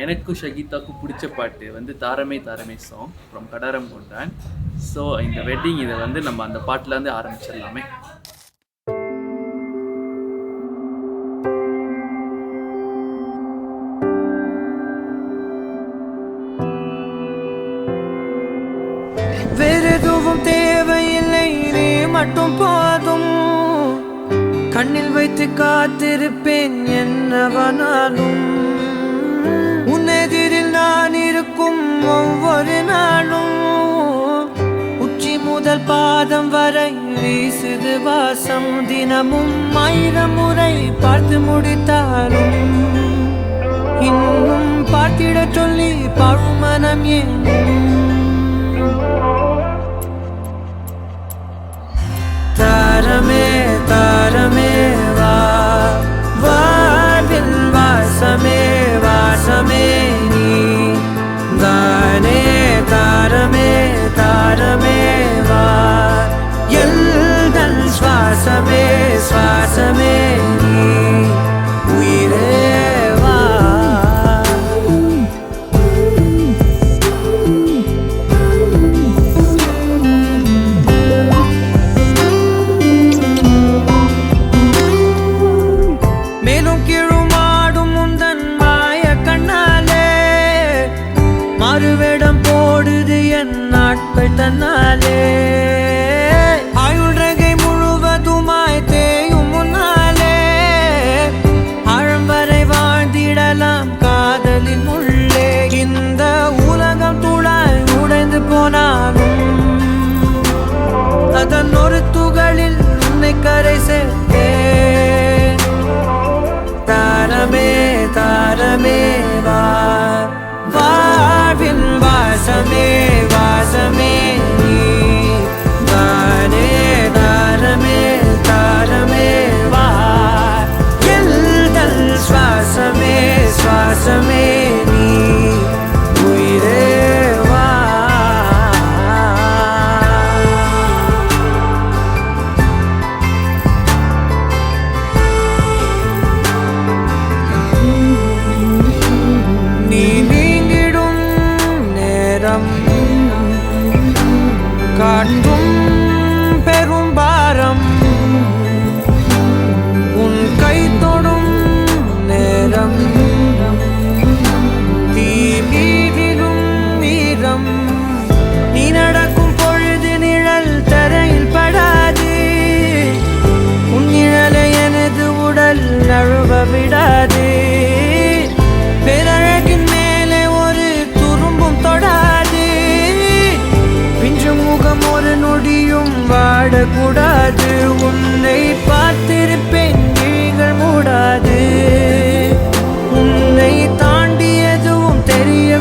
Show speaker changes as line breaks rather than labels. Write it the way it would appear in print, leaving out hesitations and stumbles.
எனக்கு ஷகிதாவுக்கு பிடிச்ச பாட்டு வந்து தாரமே தாரமே சாங் ஃப்ரம் கடாரம் கொண்டான். ஸோ இந்த வெட்டிங் இதை வந்து நம்ம அந்த பாட்டிலேருந்து ஆரம்பிச்சிடலாமே.
வேறு எதுவும் தேவையில்லை, நீ மட்டும் போதும். கண்ணில் வைத்து காத்திருப்பேன் என்னவனாலும். உன்னெதிரில் நான் இருக்கும் ஒவ்வொரு நாளும். உச்சி முதல் பாதம் வரை வீசுது வாசம். தினமும் 1000 முறை பார்த்து முடித்தாலும் இன்னும் பார்த்திட சொல்லி பழுமனம் ஏன்? தாரமே தாரமே வா, வாழ்வில் வாசமே வாசமே நீ தானே. தாரமே தாரமே வா, எல்தல் சுவாசமே சுவாசமே நீ உயிரே வா. மேலும் கீழுமாடும் முந்தன் மாய கண்ணாலே மாறுவேடம் போடுது என் நாட்கள் தன்னாலே. ஆயுள் ரகை முழுவதுமாய் தேயும் முன்னாலே ஆழம் வரை வாழ்ந்திடலாம் காதலின் உள்ளே. இந்த உலகம் துளாய் உடைந்து போனாலும் அதன் ஒரு துகளில் உன்னை கரை சேர்த்தேன். தாரமே தாரமே வா, வாழ்வின் வாசமே வாசமே நீ தானே. தாரமே தாரமே வா, எல்தல் சுவாசமே சுவாசமே நீ உயிரே வா. நீ நீங்கிடும் நேரம் காட்டும் பெரும் பாரம். உன் கை தொடும் நேரம் தீ மீதிடும் வீரம். நீ நடக்கும் பொழுது நிழல் தரையில் படாது. உன் நிழலை எனது உடல் நழுவ விடாது. பேரழகின் மேலே ஒரு துரும்பும் தொடாது. பிஞ்சு முகம் ஒரு நொடியும் வாடக்கூடாது. உன்னை பார்த்திருப்பேன் விழிகள் மூடாது. உன்னை தாண்டி எதுவும் தெரிய